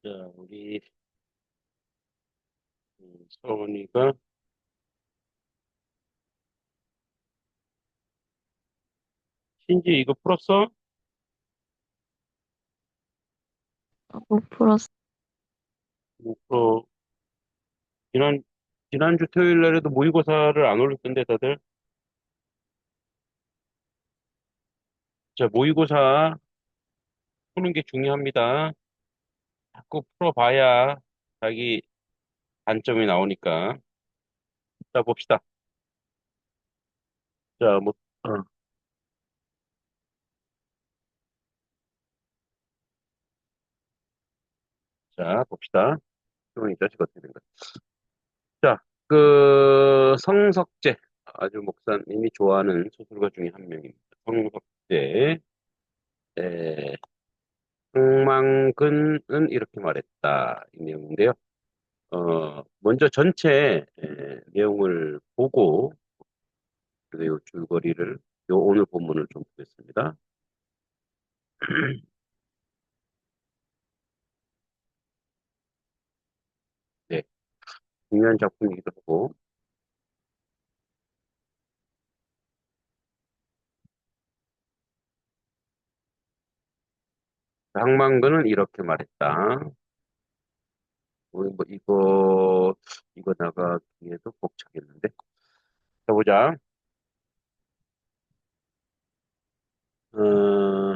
자, 우리 서원이가 신지 이거 풀었어? 못 풀었어. 못 풀어. 지난 지난주 토요일 날에도 모의고사를 안 올렸던데 다들. 자, 모의고사 푸는 게 중요합니다. 자꾸 풀어봐야 자기 단점이 나오니까. 자, 봅시다. 자, 뭐, 어, 자, 봅시다. 이 자식 어떻게 된 거야? 자, 성석재 아주 목사님이 좋아하는 소설가 중에 한 명입니다. 성석재. 에, 황망근은 이렇게 말했다. 이 내용인데요. 먼저 전체 내용을 보고 그리고 줄거리를 오늘 본문을 좀 보겠습니다. 네, 중요한 작품이기도 하고 황망근은 이렇게 말했다. 이거 나가기에도 벅차겠는데. 자, 보자. 어,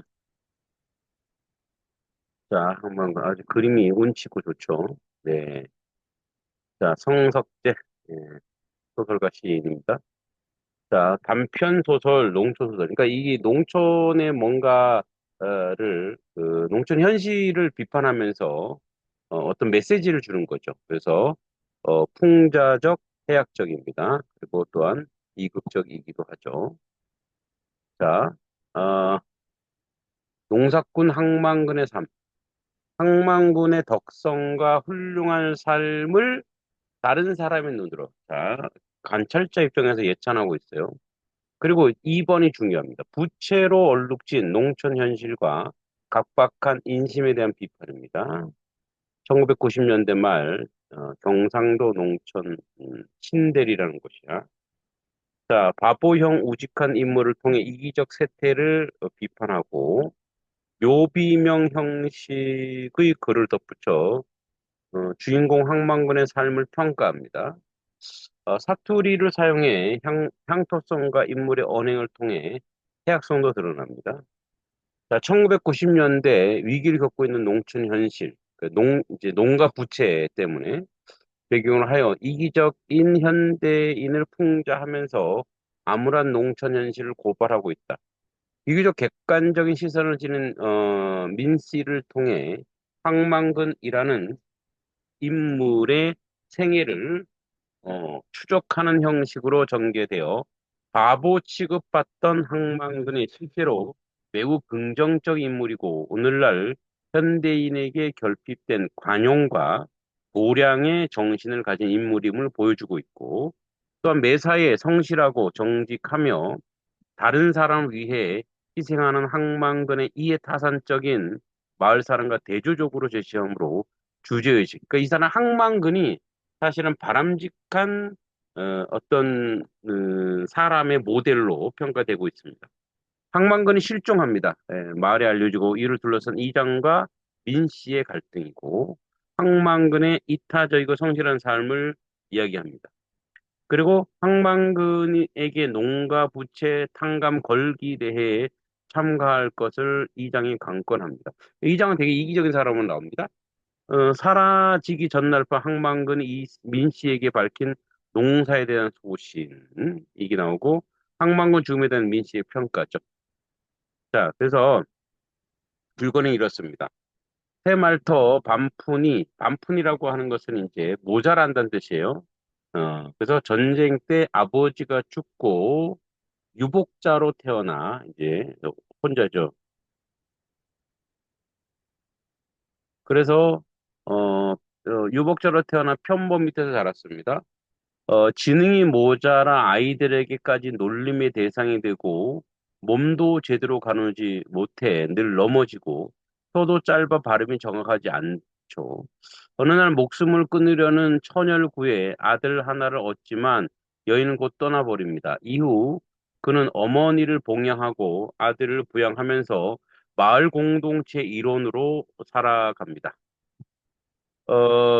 자, 황망근 아주 그림이 운치고 좋죠. 네, 자, 성석재 소설가 시인입니다. 자, 단편 소설, 농촌 소설. 그러니까 이 농촌의 뭔가를, 농촌 현실을 비판하면서 어떤 메시지를 주는 거죠. 그래서, 풍자적, 해학적입니다. 그리고 또한 이국적이기도 하죠. 자, 어, 농사꾼 항만군의 삶. 항만군의 덕성과 훌륭한 삶을 다른 사람의 눈으로, 자, 관찰자 입장에서 예찬하고 있어요. 그리고 2번이 중요합니다. 부채로 얼룩진 농촌 현실과 각박한 인심에 대한 비판입니다. 1990년대 말 경상도 농촌 신대리라는 곳이야. 자, 바보형 우직한 인물을 통해 이기적 세태를 비판하고 묘비명 형식의 글을 덧붙여 주인공 항만군의 삶을 평가합니다. 사투리를 사용해 향토성과 인물의 언행을 통해 해학성도 드러납니다. 자, 1990년대 위기를 겪고 있는 농촌 현실, 이제 농가 부채 때문에 배경을 하여 이기적인 현대인을 풍자하면서 암울한 농촌 현실을 고발하고 있다. 비교적 객관적인 시선을 지닌 민씨를 통해 황만근이라는 인물의 생애를 추적하는 형식으로 전개되어 바보 취급받던 항만근이 실제로 매우 긍정적 인물이고 오늘날 현대인에게 결핍된 관용과 도량의 정신을 가진 인물임을 보여주고 있고 또한 매사에 성실하고 정직하며 다른 사람을 위해 희생하는 항만근의 이해타산적인 마을 사람과 대조적으로 제시하므로 주제의식. 그러니까 이 사람 항만근이 사실은 바람직한 어떤 사람의 모델로 평가되고 있습니다. 항만근이 실종합니다. 마을에 알려지고 이를 둘러싼 이장과 민 씨의 갈등이고 항만근의 이타적이고 성실한 삶을 이야기합니다. 그리고 황만근에게 농가 부채 탕감 걸기 대회에 참가할 것을 이장이 강권합니다. 이장은 되게 이기적인 사람으로 나옵니다. 사라지기 전날 밤 황만근이 민 씨에게 밝힌 농사에 대한 소신, 이게 나오고 황만근 죽음에 대한 민 씨의 평가죠. 자, 그래서 줄거리는 이렇습니다. 해말터 반푼이라고 하는 것은 이제 모자란다는 뜻이에요. 그래서 전쟁 때 아버지가 죽고 유복자로 태어나 이제 혼자죠. 그래서 유복자로 태어나 편법 밑에서 자랐습니다. 지능이 모자라 아이들에게까지 놀림의 대상이 되고 몸도 제대로 가누지 못해 늘 넘어지고 혀도 짧아 발음이 정확하지 그쵸. 어느 날 목숨을 끊으려는 처녀를 구해 아들 하나를 얻지만 여인은 곧 떠나버립니다. 이후 그는 어머니를 봉양하고 아들을 부양하면서 마을 공동체 일원으로 살아갑니다.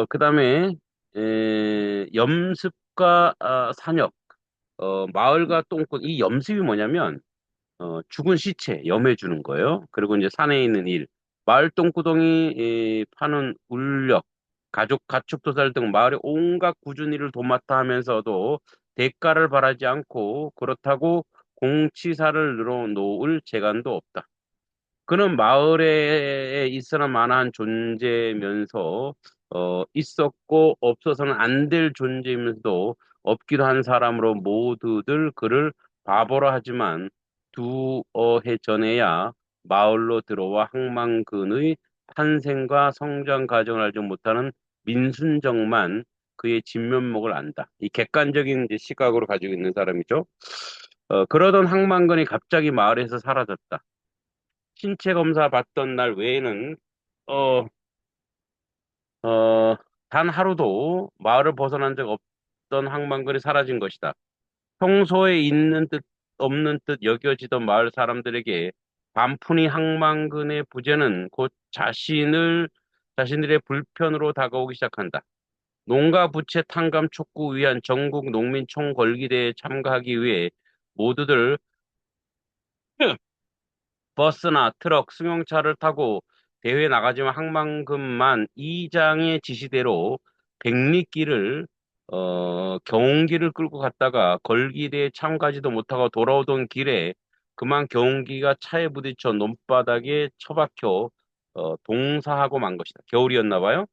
그다음에 염습과 산역, 마을과 똥꾼. 이 염습이 뭐냐면 죽은 시체 염해 주는 거예요. 그리고 이제 산에 있는 일, 마을 똥구덩이 파는 울력, 가족 가축도살 등 마을의 온갖 꾸준 일을 도맡아 하면서도 대가를 바라지 않고 그렇다고 공치사를 늘어놓을 재간도 없다. 그는 마을에 있으나 마나한 존재면서 있었고 없어서는 안 될 존재이면서도 없기도 한 사람으로 모두들 그를 바보라 하지만 두어 해 전에야 마을로 들어와 항만근의 탄생과 성장 과정을 알지 못하는 민순정만 그의 진면목을 안다. 이 객관적인 이제 시각으로 가지고 있는 사람이죠. 그러던 항만근이 갑자기 마을에서 사라졌다. 신체 검사 받던 날 외에는 어, 어, 단 하루도 마을을 벗어난 적 없던 항만근이 사라진 것이다. 평소에 있는 듯 없는 듯 여겨지던 마을 사람들에게 반푼이 항만근의 부재는 곧 자신들의 불편으로 다가오기 시작한다. 농가 부채 탕감 촉구 위한 전국 농민 총궐기대에 참가하기 위해 모두들 버스나 트럭, 승용차를 타고 대회 나가지만 항만금만 이장의 지시대로 백리길을 경운기를 끌고 갔다가 걸기대에 참가지도 못하고 돌아오던 길에 그만 경운기가 차에 부딪혀 논바닥에 처박혀 동사하고 만 것이다. 겨울이었나 봐요.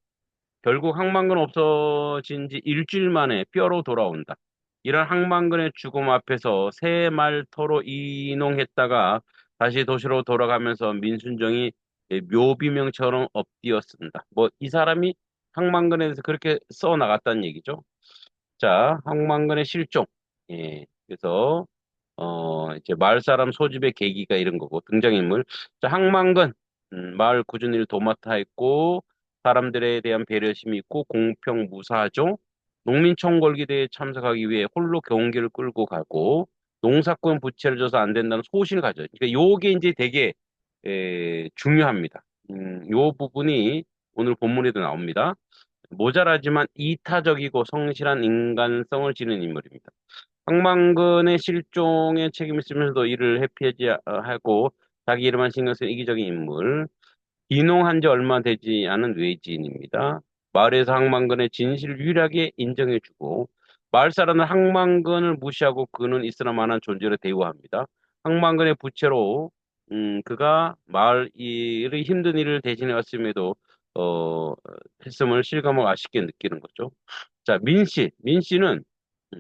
결국 항만근 없어진 지 일주일 만에 뼈로 돌아온다. 이런 항만근의 죽음 앞에서 새 말터로 이농했다가 다시 도시로 돌아가면서 민순정이 묘비명처럼 엎드었습니다. 뭐 이 사람이 항만근에 대해서 그렇게 써 나갔다는 얘기죠. 자, 항만근의 실종. 예. 그래서 이제 마을 사람 소집의 계기가 이런 거고 등장인물. 자, 항만근. 마을 꾸준히 일 도맡아 했고 사람들에 대한 배려심이 있고 공평무사하죠. 농민총궐기대에 참석하기 위해 홀로 경운기를 끌고 가고 농사꾼 부채를 져서 안 된다는 소신을 가져요. 그러니까 요게 이제 되게 중요합니다. 요 부분이 오늘 본문에도 나옵니다. 모자라지만 이타적이고 성실한 인간성을 지닌 인물입니다. 황만근의 실종에 책임을 지면서도 이를 회피하지 하고 자기 이름만 신경 쓰는 이기적인 인물. 귀농한 지 얼마 되지 않은 외지인입니다. 마을에서 항만근의 진실을 유일하게 인정해주고 마을 사람은 항만근을 무시하고 그는 있으나 마나한 존재로 대우합니다. 항만근의 부채로 그가 마을 일의 힘든 일을 대신해 왔음에도 어, 했음을 실감하고 아쉽게 느끼는 거죠. 자, 민 씨는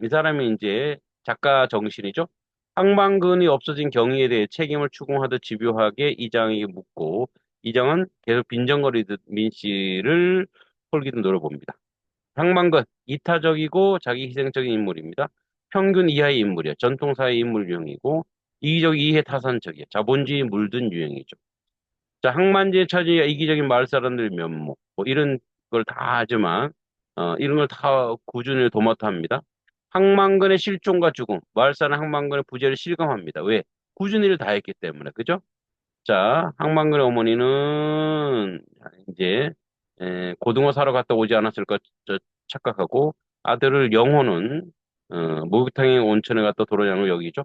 이 사람이 이제 작가 정신이죠. 항만근이 없어진 경위에 대해 책임을 추궁하듯 집요하게 이장에게 묻고 이장은 계속 빈정거리듯 민 씨를 홀기듯 노려봅니다. 항만근, 이타적이고 자기 희생적인 인물입니다. 평균 이하의 인물이야. 전통사회 인물 유형이고 이기적 이해 타산적이야. 자본주의 물든 유형이죠. 자, 항만지에 처지가 이기적인 마을 사람들 면목, 뭐 이런 걸 다 하지만, 이런 걸 다 꾸준히 도맡아 합니다. 항만근의 실종과 죽음, 마을 사람 항만근의 부재를 실감합니다. 왜? 꾸준히 일을 다 했기 때문에, 그죠? 자, 항만근의 어머니는 이제, 고등어 사러 갔다 오지 않았을까 착각하고, 아들을 영호는, 목욕탕에 온천에 갔다 돌아오는 걸 여기죠.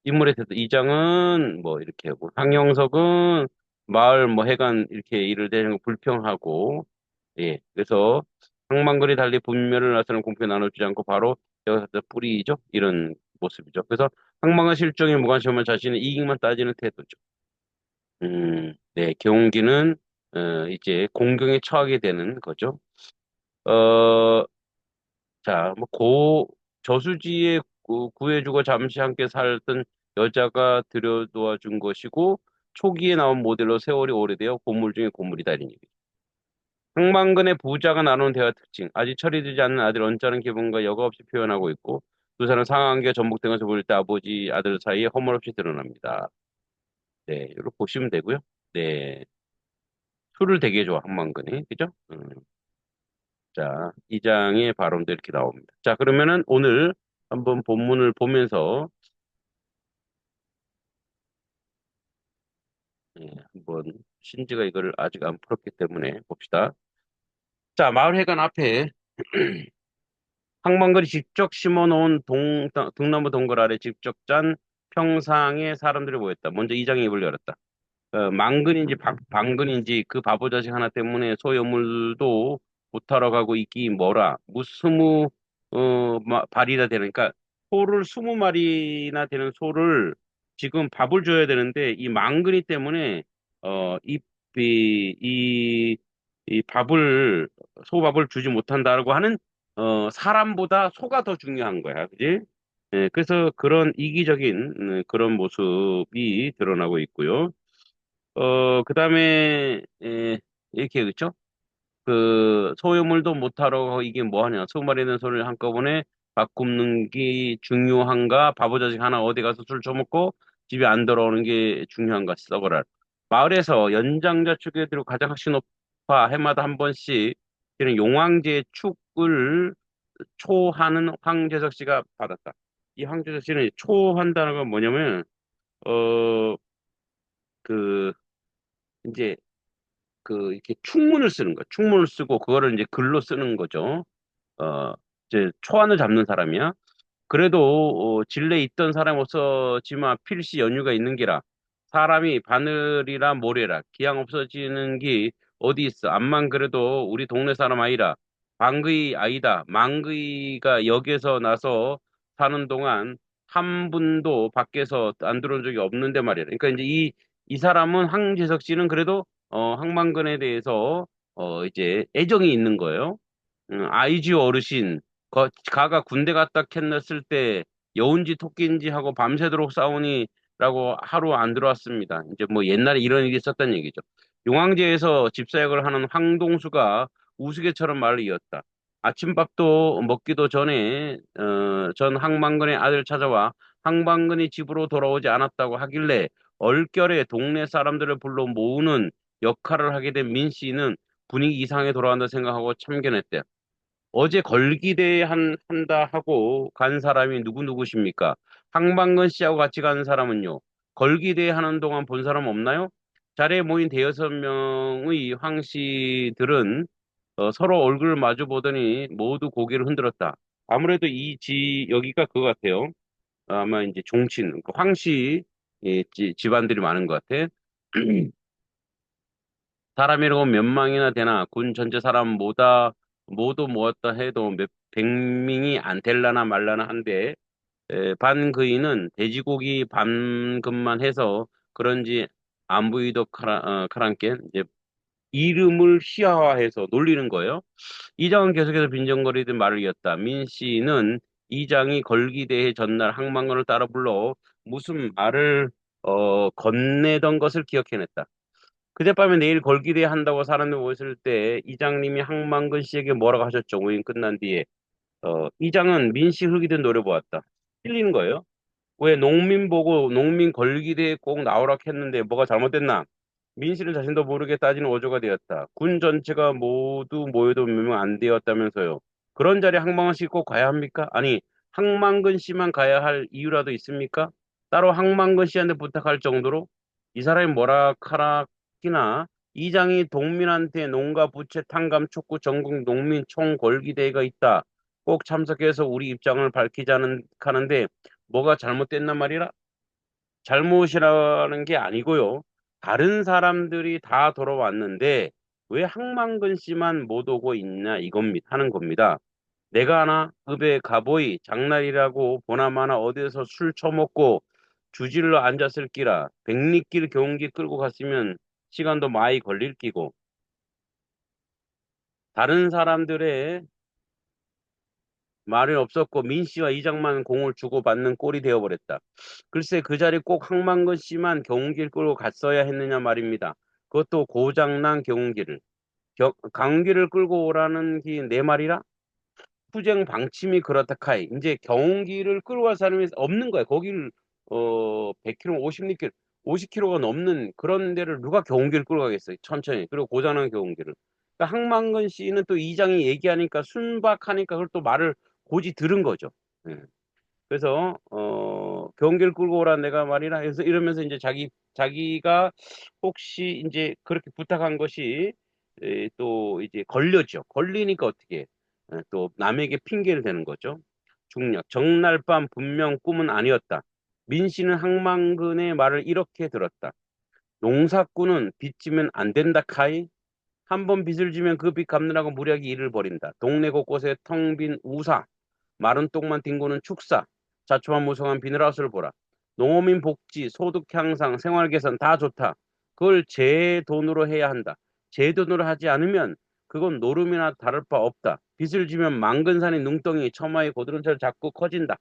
인물의 태도. 이장은 뭐 이렇게 하고 황영석은 마을 뭐 해관 이렇게 일을 대는 거 불평하고 예 그래서 항만글이 달리 분멸을 나서는 공평히 나눠주지 않고 바로 여기서 뿌리죠 이런 모습이죠. 그래서 항만과 실종에 무관심한 자신의 이익만 따지는 태도죠. 네 경운기는 이제 공경에 처하게 되는 거죠. 어, 자, 뭐, 저수지에 구해주고 잠시 함께 살던 여자가 들여놓아 준 것이고, 초기에 나온 모델로 세월이 오래되어 고물 중에 고물이다. 이런 얘기. 항만근의 부자가 나눈 대화 특징. 아직 처리되지 않는 아들 언짢은 기분과 여과 없이 표현하고 있고, 두 사람 상관관계가 전복되면서 보일 때 아버지, 아들 사이에 허물없이 드러납니다. 네, 이렇게 보시면 되고요. 네. 술을 되게 좋아, 항만근이. 그죠? 자, 이 장의 발음도 이렇게 나옵니다. 자, 그러면은 오늘 한번 본문을 보면서, 한번 신지가 이걸 아직 안 풀었기 때문에 봅시다. 자, 마을회관 앞에 항만근이 직접 심어놓은 등나무 동굴 아래 직접 짠 평상에 사람들이 모였다. 먼저 이 장의 입을 열었다. 망근인지 방근인지 그 바보 자식 하나 때문에 소유물도 못하러 가고 있기 뭐라. 무스무 발이나 되는, 그러니까 소를 20마리나 되는 소를 지금 밥을 줘야 되는데 이 망근이 때문에 이, 이 밥을 소밥을 주지 못한다라고 하는 사람보다 소가 더 중요한 거야, 그지? 그래서 그런 이기적인 그런 모습이 드러나고 있고요. 그다음에 이렇게 그죠? 그 소유물도 못하러 이게 뭐 하냐? 20마리는 소를 한꺼번에 밥 굽는 게 중요한가? 바보자식 하나 어디 가서 술 처먹고 집에 안 들어오는 게 중요한가? 썩어라. 마을에서 연장자 축에들고 가장 학시 높아 해마다 한 번씩 이런 용왕제 축을 초하는 황재석 씨가 받았다. 이 황재석 씨는 초한다는 건 뭐냐면 어 그 이제 그 이렇게 충문을 쓰는 거, 충문을 쓰고 그거를 이제 글로 쓰는 거죠. 어, 이제 초안을 잡는 사람이야. 그래도 진례 있던 사람 없어지만 필시 연유가 있는 기라. 사람이 바늘이라 모래라 기양 없어지는 게 어디 있어. 암만 그래도 우리 동네 사람 아이라. 방귀 아이다. 망귀가 역에서 나서 사는 동안 한 분도 밖에서 안 들어온 적이 없는데 말이야. 그러니까 이제 이 사람은 황재석 씨는 그래도 항만근에 대해서 이제 애정이 있는 거예요. 아이지오 어르신, 가가 군대 갔다 캔냈을 때 여운지 토끼인지 하고 밤새도록 싸우니라고 하루 안 들어왔습니다. 이제 뭐 옛날에 이런 일이 있었단 얘기죠. 용왕제에서 집사역을 하는 황동수가 우스개처럼 말을 이었다. 아침밥도 먹기도 전에 전 항만근의 아들 찾아와 항만근이 집으로 돌아오지 않았다고 하길래 얼결에 동네 사람들을 불러 모으는 역할을 하게 된 민 씨는 분위기 이상하게 돌아간다 생각하고 참견했대. 어제 걸기대 한다 하고 간 사람이 누구십니까? 항방근 씨하고 같이 간 사람은요. 걸기대 하는 동안 본 사람 없나요? 자리에 모인 대여섯 명의 황 씨들은 서로 얼굴을 마주 보더니 모두 고개를 흔들었다. 아무래도 여기가 그거 같아요. 아마 이제 종친, 황씨 집안들이 많은 것 같아. 사람이라고 몇 명이나 되나 군 전체 사람 모두 모았다 해도 몇 백명이 안 될라나 말라나 한데 반그이는 돼지고기 반금만 해서 그런지 안 보이도 카랑께 이제 이름을 희화화해서 놀리는 거예요. 이장은 계속해서 빈정거리듯 말을 이었다. 민 씨는 이장이 걸기대회 전날 항만군을 따라 불러 무슨 말을 건네던 것을 기억해냈다. 그젯밤에 내일 걸기대 한다고 사람들 모였을 때 이장님이 항만근 씨에게 뭐라고 하셨죠? 모임 끝난 뒤에 이장은 민씨 흙이 든 노려보았다. 찔리는 거예요. 왜 농민 보고 농민 걸기대에 꼭 나오라 했는데 뭐가 잘못됐나? 민씨는 자신도 모르게 따지는 어조가 되었다. 군 전체가 모두 모여도 몇 명 안 되었다면서요. 그런 자리에 항만근 씨 꼭 가야 합니까? 아니, 항만근 씨만 가야 할 이유라도 있습니까? 따로 항만근 씨한테 부탁할 정도로 이 사람이 뭐라 카라키나 이장이 동민한테 농가 부채 탕감 촉구 전국 농민 총궐기대회가 있다. 꼭 참석해서 우리 입장을 밝히자는 하는데 뭐가 잘못됐단 말이라? 잘못이라는 게 아니고요. 다른 사람들이 다 돌아왔는데 왜 항만근 씨만 못 오고 있냐 하는 겁니다. 내가 하나 읍에 가보이 장날이라고 보나마나 어디서 술 처먹고 주질러 앉았을 끼라 백리길 경운기 끌고 갔으면 시간도 많이 걸릴 끼고 다른 사람들의 말이 없었고 민 씨와 이장만 공을 주고받는 꼴이 되어버렸다. 글쎄 그 자리 꼭 항만근 씨만 경운기를 끌고 갔어야 했느냐 말입니다. 그것도 고장난 경운기를. 강운기를 끌고 오라는 게 내 말이라? 투쟁 방침이 그렇다 카이. 이제 경운기를 끌고 갈 사람이 없는 거야. 거기를 100km, 50km. 50km가 넘는 그런 데를 누가 경운기를 끌고 가겠어요? 천천히. 그리고 고장난 경운기를. 그러니까 항만근 씨는 또 이장이 얘기하니까 순박하니까 그걸 또 말을 고지 들은 거죠. 예. 그래서 경운기를 끌고 오라 내가 말이라 해서 이러면서 이제 자기가 혹시 이제 그렇게 부탁한 것이 또 이제 걸려죠. 걸리니까 어떻게 또 남에게 핑계를 대는 거죠. 중략. 정날 밤 분명 꿈은 아니었다. 민 씨는 항만근의 말을 이렇게 들었다. 농사꾼은 빚 지면 안 된다 카이. 한 번 빚을 지면 그 빚 갚느라고 무리하게 일을 벌인다. 동네 곳곳에 텅 빈 우사, 마른 똥만 뒹구는 축사, 자초만 무성한 비닐하우스를 보라. 농어민 복지, 소득 향상, 생활 개선 다 좋다. 그걸 제 돈으로 해야 한다. 제 돈으로 하지 않으면 그건 노름이나 다를 바 없다. 빚을 지면 망근산의 눈덩이, 처마의 고드름처럼 자꾸 커진다.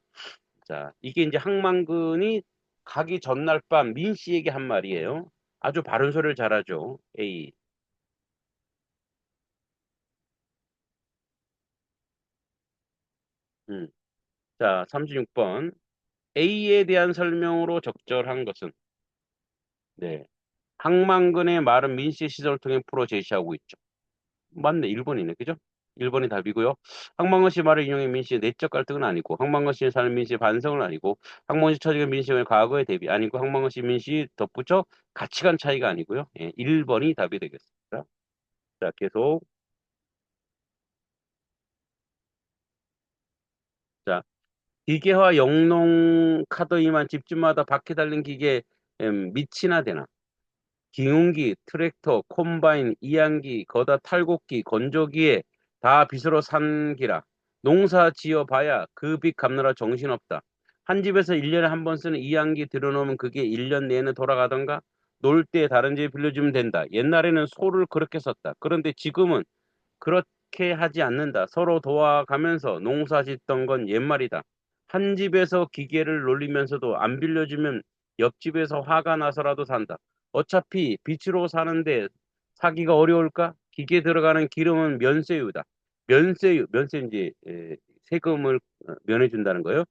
자, 이게 이제 항만근이 가기 전날 밤 민 씨에게 한 말이에요. 아주 바른 소리를 잘하죠. A. 음. 자, 36번. A에 대한 설명으로 적절한 것은 네. 항만근의 말은 민 씨의 시절을 통해 풀어 제시하고 있죠. 맞네. 1번이네. 그죠? 1번이 답이고요. 항만근 씨 말을 인용해 민 씨의 내적 갈등은 아니고 항만근 씨의 삶은 민 씨의 반성은 아니고 항만근 씨 처지가 민 씨의 과거의 대비 아니고 항만근 씨 민 씨 덧붙여 가치관 차이가 아니고요. 예, 1번이 답이 되겠습니다. 자, 계속. 자, 기계화 영농 카드이만 집집마다 바퀴 달린 기계 밑이나 되나? 기운기, 트랙터, 콤바인, 이양기, 거다 탈곡기, 건조기에 다 빚으로 산 기라. 농사 지어봐야 그 빚 갚느라 정신없다. 한 집에서 1년에 한 번 쓰는 이양기 들여놓으면 그게 1년 내내 돌아가던가? 놀 때 다른 집에 빌려주면 된다. 옛날에는 소를 그렇게 썼다. 그런데 지금은 그렇게 하지 않는다. 서로 도와가면서 농사 짓던 건 옛말이다. 한 집에서 기계를 놀리면서도 안 빌려주면 옆집에서 화가 나서라도 산다. 어차피 빚으로 사는데 사기가 어려울까? 기계 들어가는 기름은 면세유다. 면세유, 면세인지 세금을 면해준다는 거예요.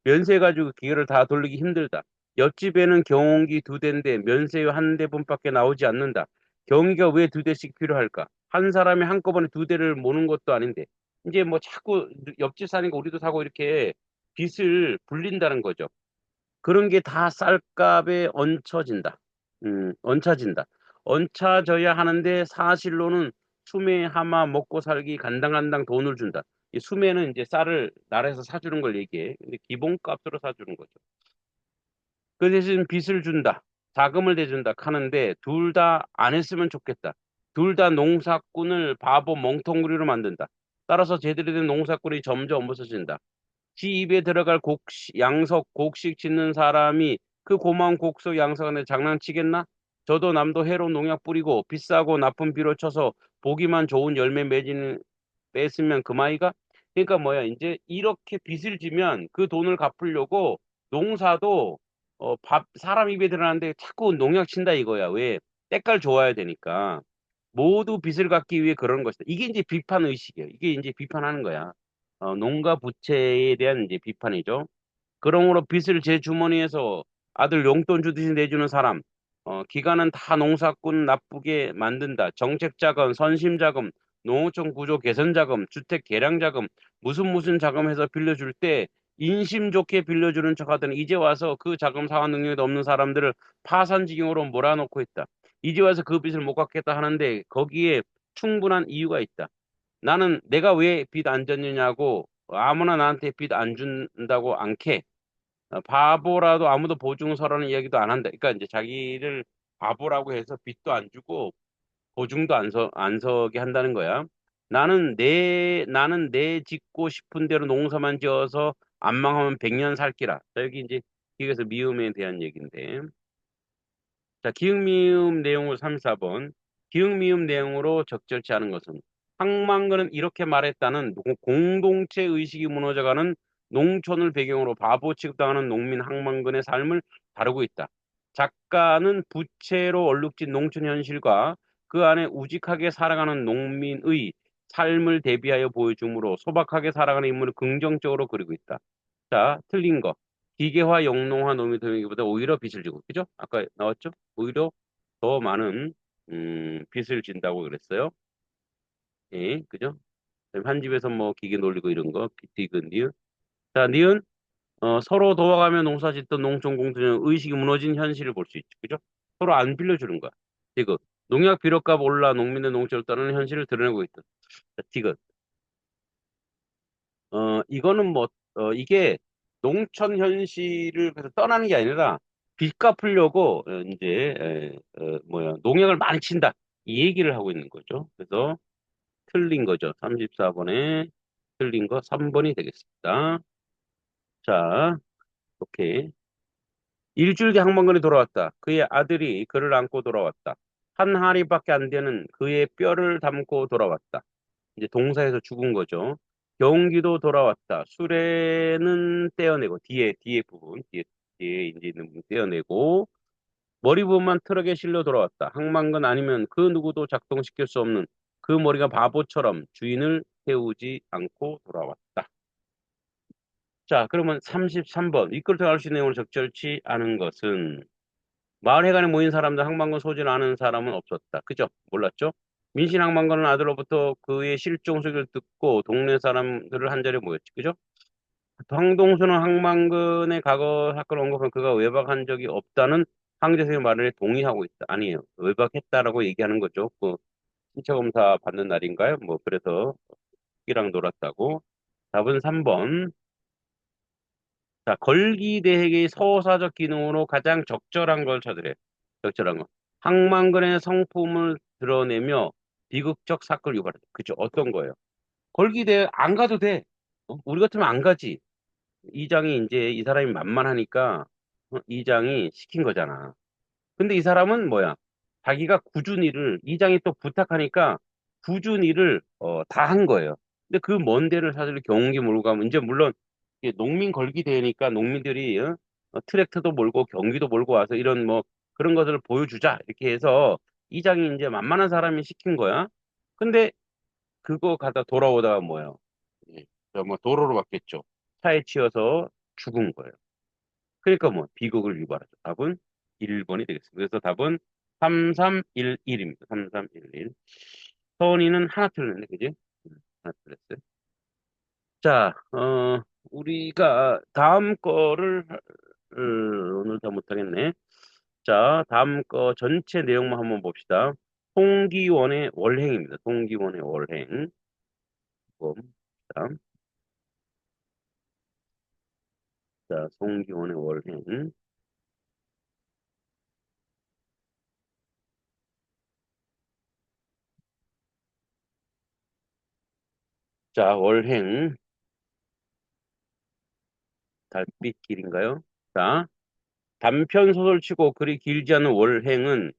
면세 가지고 기계를 다 돌리기 힘들다. 옆집에는 경운기 2대인데 면세유 1대분밖에 나오지 않는다. 경위가 왜 2대씩 필요할까? 한 사람이 한꺼번에 2대를 모는 것도 아닌데 이제 뭐 자꾸 옆집 사니까 우리도 사고 이렇게 빚을 불린다는 거죠. 그런 게 다 쌀값에 얹혀진다. 얹혀진다. 얹혀져야 하는데 사실로는 수매 하마 먹고 살기 간당간당 돈을 준다. 이 수매는 이제 쌀을 나라에서 사주는 걸 얘기해. 근데 기본값으로 사주는 거죠. 그 대신 빚을 준다. 자금을 대준다 하는데 둘 다 안 했으면 좋겠다. 둘 다 농사꾼을 바보 멍텅구리로 만든다. 따라서 제대로 된 농사꾼이 점점 없어진다. 지 입에 들어갈 양석 곡식 짓는 사람이 그 고마운 곡석 양석한테 장난치겠나? 저도 남도 해로 농약 뿌리고 비싸고 나쁜 비료 쳐서 보기만 좋은 열매 맺이는 뺐으면 그마이가? 그러니까 뭐야 이제 이렇게 빚을 지면 그 돈을 갚으려고 농사도 사람 입에 들어가는데 자꾸 농약 친다 이거야. 왜? 때깔 좋아야 되니까. 모두 빚을 갚기 위해 그런 것이다. 이게 이제 비판 의식이에요. 이게 이제 비판하는 거야. 농가 부채에 대한 이제 비판이죠. 그러므로 빚을 제 주머니에서 아들 용돈 주듯이 내주는 사람, 기관은 다 농사꾼 나쁘게 만든다. 정책 자금, 선심 자금, 농어촌 구조 개선 자금, 주택 개량 자금, 무슨 자금해서 빌려줄 때 인심 좋게 빌려주는 척 하더니 이제 와서 그 자금 상환 능력이 없는 사람들을 파산지경으로 몰아넣고 있다. 이제 와서 그 빚을 못 갚겠다 하는데 거기에 충분한 이유가 있다. 나는 내가 왜 빚 안 졌느냐고 아무나 나한테 빚 안 준다고 않게 바보라도 아무도 보증서라는 이야기도 안 한다. 그러니까 이제 자기를 바보라고 해서 빚도 안 주고 보증도 안 서게 한다는 거야. 나는 내 짓고 싶은 대로 농사만 지어서 안 망하면 100년 살기라. 자, 여기 이제 여기서 미움에 대한 얘기인데. 자, 기흥미음 내용으로 3, 4번. 기흥미음 내용으로 적절치 않은 것은 항만근은 이렇게 말했다는 공동체 의식이 무너져가는 농촌을 배경으로 바보 취급당하는 농민 항만근의 삶을 다루고 있다. 작가는 부채로 얼룩진 농촌 현실과 그 안에 우직하게 살아가는 농민의 삶을 대비하여 보여주므로 소박하게 살아가는 인물을 긍정적으로 그리고 있다. 자, 틀린 거. 기계화, 영농화, 노무토기보다 오히려 빚을 지고, 그죠? 아까 나왔죠? 오히려 더 많은 빚을 진다고 그랬어요. 예, 그죠? 한 집에서 뭐 기계 놀리고 이런 거, 디귿, 니은. 자, 니은 서로 도와가며 농사 짓던 농촌 공동체 의식이 무너진 현실을 볼 수 있죠. 그죠? 서로 안 빌려주는 거야. 디귿. 농약 비료값 올라 농민의 농촌을 떠나는 현실을 드러내고 있다. 자, 디귿. 이거는 뭐, 이게 농촌 현실을 그래서 떠나는 게 아니라 빚 갚으려고 이제 뭐야 농약을 많이 친다 이 얘기를 하고 있는 거죠. 그래서 틀린 거죠. 34번에 틀린 거 3번이 되겠습니다. 자, 오케이. 일주일 뒤 항만근이 돌아왔다. 그의 아들이 그를 안고 돌아왔다. 한 하리밖에 안 되는 그의 뼈를 담고 돌아왔다. 이제 동사에서 죽은 거죠. 경기도 돌아왔다. 수레는 떼어내고 뒤에 부분 뒤에 이제 있는 부분 떼어내고 머리 부분만 트럭에 실려 돌아왔다. 항만근 아니면 그 누구도 작동시킬 수 없는 그 머리가 바보처럼 주인을 태우지 않고 돌아왔다. 자, 그러면 33번. 이끌 때 알수 있는 내용을 적절치 않은 것은 마을 회관에 모인 사람들 항만근 소지를 아는 사람은 없었다. 그죠? 몰랐죠? 민신 항만근은 아들로부터 그의 실종 소식을 듣고 동네 사람들을 한자리에 모였지. 그죠? 황동수는 항만근의 과거 사건을 언급한 그가 외박한 적이 없다는 황재성의 말에 동의하고 있다. 아니에요. 외박했다라고 얘기하는 거죠. 그 신체 검사 받는 날인가요? 뭐 그래서 이랑 놀았다고. 답은 3번. 자, 걸기대회의 서사적 기능으로 가장 적절한 걸 찾으래. 적절한 거. 항만근의 성품을 드러내며 비극적 사건을 유발한다. 그죠? 어떤 거예요? 걸기대회 안 가도 돼. 우리 같으면 안 가지. 이장이 이제 이 사람이 만만하니까 이장이 시킨 거잖아. 근데 이 사람은 뭐야? 자기가 굳은 일을 이장이 또 부탁하니까 굳은 일을 다 한 거예요. 근데 그 먼 데를 사실 경운기 몰고 가면 이제 물론 이게 농민 걸기 대회니까 농민들이 트랙터도 몰고 경기도 몰고 와서 이런 뭐 그런 것들을 보여주자 이렇게 해서 이장이 이제 만만한 사람이 시킨 거야. 근데 그거 가다 돌아오다가 뭐예요? 예, 뭐 도로로 갔겠죠. 차에 치여서 죽은 거예요. 그러니까 뭐 비극을 유발하죠. 답은 1번이 되겠습니다. 그래서 답은 3311입니다. 3311. 서원이는 하나 틀렸네, 그지? 하나 틀렸어요. 자, 우리가 다음 거를 오늘 다 못하겠네. 자, 다음 거 전체 내용만 한번 봅시다. 송기원의 월행입니다. 송기원의 월행. 자, 자, 송기원의 월행. 자, 월행. 달빛길인가요? 자, 단편 소설치고 그리 길지 않은 월행은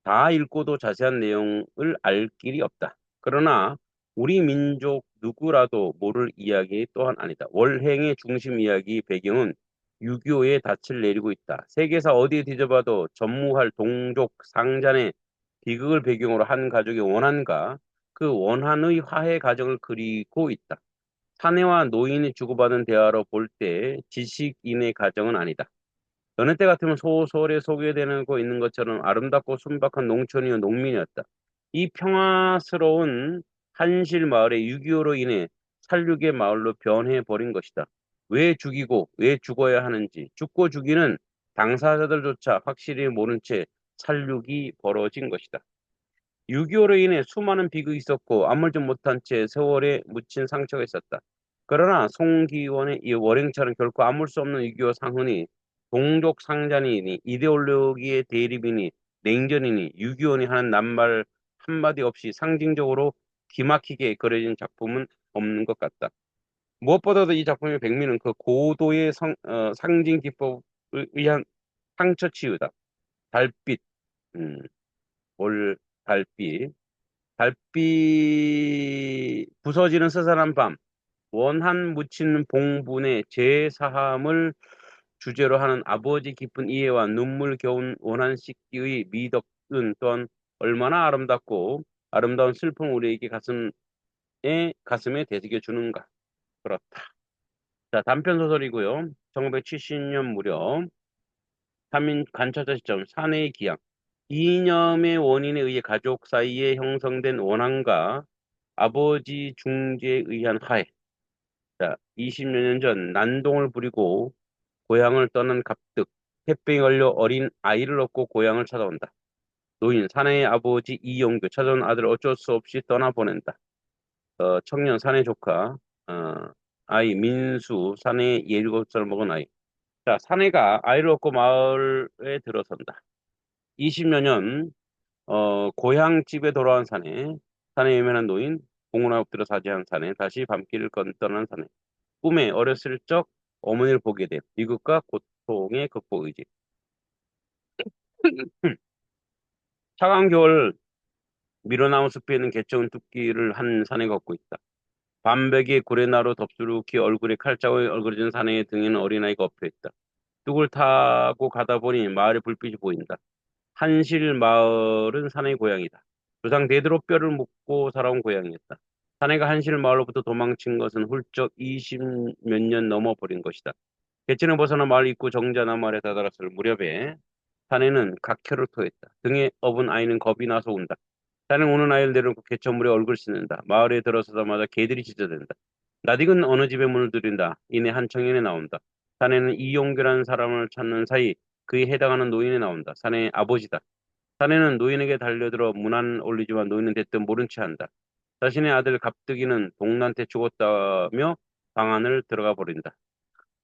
다 읽고도 자세한 내용을 알 길이 없다. 그러나 우리 민족 누구라도 모를 이야기 또한 아니다. 월행의 중심 이야기 배경은 6.25의 닻을 내리고 있다. 세계사 어디에 뒤져봐도 전무할 동족 상잔의 비극을 배경으로 한 가족의 원한과 그 원한의 화해 과정을 그리고 있다. 사내와 노인이 주고받은 대화로 볼 때 지식인의 가정은 아니다. 여느 때 같으면 소설에 소개되고 있는 것처럼 아름답고 순박한 농촌이요 농민이었다. 이 평화스러운 한실 마을의 6.25로 인해 살육의 마을로 변해버린 것이다. 왜 죽이고 왜 죽어야 하는지 죽고 죽이는 당사자들조차 확실히 모른 채 살육이 벌어진 것이다. 6.25로 인해 수많은 비극이 있었고 아물지 못한 채 세월에 묻힌 상처가 있었다. 그러나 송기원의 이 월행처럼 결코 아물 수 없는 6.25 상흔이 동족 상잔이니 이데올로기의 대립이니 냉전이니 6.25니 하는 낱말 한마디 없이 상징적으로 기막히게 그려진 작품은 없는 것 같다. 무엇보다도 이 작품의 백미는 그 고도의 상징 기법에 의한 상처 치유다. 달빛, 음, 올 달빛. 달빛 부서지는 스산한 밤, 원한 묻히는 봉분의 제사함을 주제로 하는 아버지 깊은 이해와 눈물 겨운 원한 씻기의 미덕은 또한 얼마나 아름답고 아름다운 슬픔 우리에게 가슴에 되새겨 주는가. 그렇다. 자, 단편 소설이고요. 1970년 무렵 3인 관찰자 시점 사내의 기양. 이념의 원인에 의해 가족 사이에 형성된 원한과 아버지 중재에 의한 화해. 자, 20여 년 전 난동을 부리고 고향을 떠난 갑득. 햇병이 걸려 어린 아이를 얻고 고향을 찾아온다. 노인 사내의 아버지 이용규 찾아온 아들을 어쩔 수 없이 떠나보낸다. 청년 사내 조카 어, 아이 민수 사내의 17살 먹은 아이. 자, 사내가 아이를 얻고 마을에 들어선다. 20여 년 고향집에 돌아온 사내. 사내에 외면한 노인 공원에 엎드려 사죄한 사내. 다시 밤길을 떠난 사내. 꿈에 어렸을 적 어머니를 보게 돼 비극과 고통의 극복 의지. 차가운 겨울 미로나무 숲에 있는 개쩍은 뚝기를 한 사내가 걷고 있다. 밤백이 구레나루 덥수룩히 얼굴에 칼자국이 얼그러진 사내의 등에는 어린아이가 엎혀있다. 뚝을 타고 가다 보니 마을의 불빛이 보인다. 한실 마을은 사내의 고향이다. 조상 대대로 뼈를 묻고 살아온 고향이었다. 사내가 한실 마을로부터 도망친 것은 훌쩍 20 몇 년 넘어버린 것이다. 개천을 벗어나 마을 입구 정자나무 아래 다다랐을 무렵에 사내는 각혈을 토했다. 등에 업은 아이는 겁이 나서 운다. 사내는 우는 아이를 내려놓고 개천물에 얼굴 씻는다. 마을에 들어서자마자 개들이 짖어댄다. 낯익은 어느 집에 문을 두드린다. 이내 한 청년이 나온다. 사내는 이용규라는 사람을 찾는 사이 그에 해당하는 노인이 나온다. 사내의 아버지다. 사내는 노인에게 달려들어 문안 올리지만 노인은 대뜸 모른 채 한다. 자신의 아들 갑득이는 동난테 죽었다며 방 안을 들어가 버린다.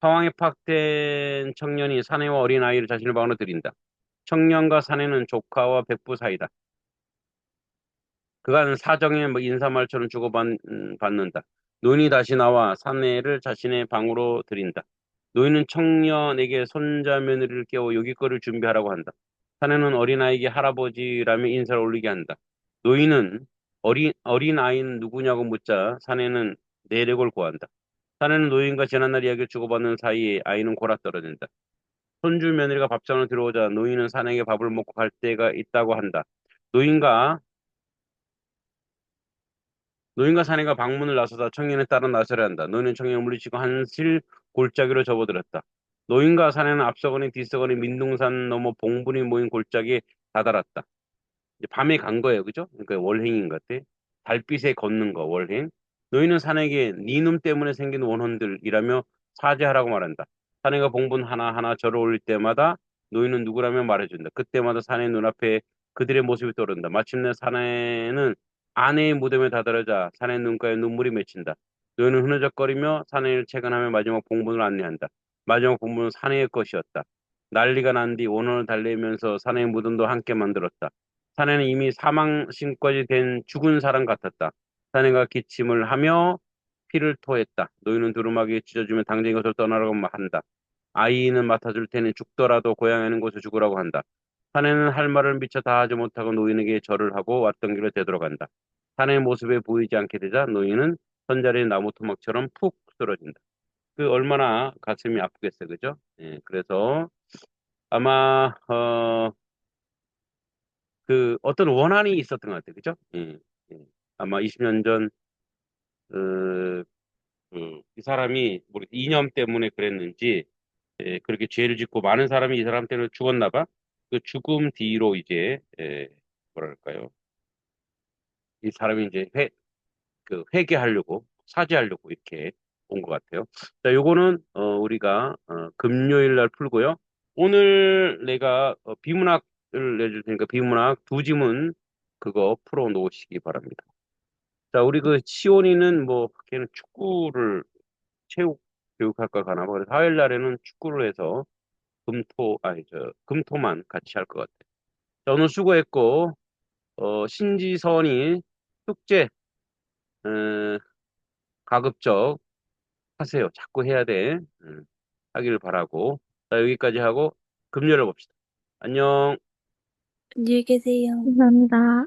상황에 파악된 청년이 사내와 어린 아이를 자신의 방으로 들인다. 청년과 사내는 조카와 백부 사이다. 그간 사정에 뭐 인사말처럼 주고받는다. 노인이 다시 나와 사내를 자신의 방으로 들인다. 노인은 청년에게 손자 며느리를 깨워 요깃거리를 준비하라고 한다. 사내는 어린아이에게 할아버지라며 인사를 올리게 한다. 노인은 어린아이는 누구냐고 묻자 사내는 내력을 구한다. 사내는 노인과 지난날 이야기를 주고받는 사이에 아이는 골아떨어진다. 손주 며느리가 밥상으로 들어오자 노인은 사내에게 밥을 먹고 갈 때가 있다고 한다. 노인과 노인과 사내가 방문을 나서다 청년에 따라 나서려 한다. 노인은 청년을 물리치고 한실 골짜기로 접어들었다. 노인과 사내는 앞서거니 뒤서거니 민둥산 넘어 봉분이 모인 골짜기에 다다랐다. 이제 밤에 간 거예요, 그죠? 그러니까 월행인 것 같아. 달빛에 걷는 거, 월행. 노인은 사내에게 네 놈 때문에 생긴 원혼들이라며 사죄하라고 말한다. 사내가 봉분 하나하나 절을 올릴 때마다 노인은 누구라며 말해준다. 그때마다 사내 눈앞에 그들의 모습이 떠오른다. 마침내 사내는 아내의 무덤에 다다르자 사내 눈가에 눈물이 맺힌다. 노인은 흐느적거리며 사내를 채간하며 마지막 봉분을 안내한다. 마지막 봉분은 사내의 것이었다. 난리가 난 뒤 원혼을 달래면서 사내의 무덤도 함께 만들었다. 사내는 이미 사망신까지 된 죽은 사람 같았다. 사내가 기침을 하며 피를 토했다. 노인은 두루마기에 찢어주며 당장 이것을 떠나라고 한다. 아이는 맡아줄 테니 죽더라도 고향에 있는 곳에 죽으라고 한다. 사내는 할 말을 미처 다 하지 못하고 노인에게 절을 하고 왔던 길로 되돌아간다. 사내의 모습에 보이지 않게 되자 노인은 선자리의 나무 토막처럼 푹 쓰러진다. 그 얼마나 가슴이 아프겠어요, 그죠? 예, 그래서 아마 그 어떤 원한이 있었던 것 같아요. 그죠? 예, 예. 아마 20년 전, 이 사람이 뭐 이념 때문에 그랬는지, 그렇게 죄를 짓고 많은 사람이 이 사람 때문에 죽었나 봐. 그 죽음 뒤로 이제, 뭐랄까요. 이 사람이 이제 회개하려고, 사죄하려고 이렇게 온 것 같아요. 자, 요거는, 우리가, 금요일 날 풀고요. 오늘 내가 비문학을 내줄 테니까 비문학 두 지문 그거 풀어 놓으시기 바랍니다. 자, 우리 그 시온이는 뭐, 걔는 축구를 체육 교육학과 가나 봐. 그래서 화요일 날에는 축구를 해서 금토만 같이 할 것 같아. 자, 오늘 수고했고, 신지선이 숙제, 어, 가급적 하세요. 자꾸 해야 돼. 하기를 바라고. 자, 여기까지 하고, 금요일에 봅시다. 안녕. 안녕히 계세요. 감사합니다.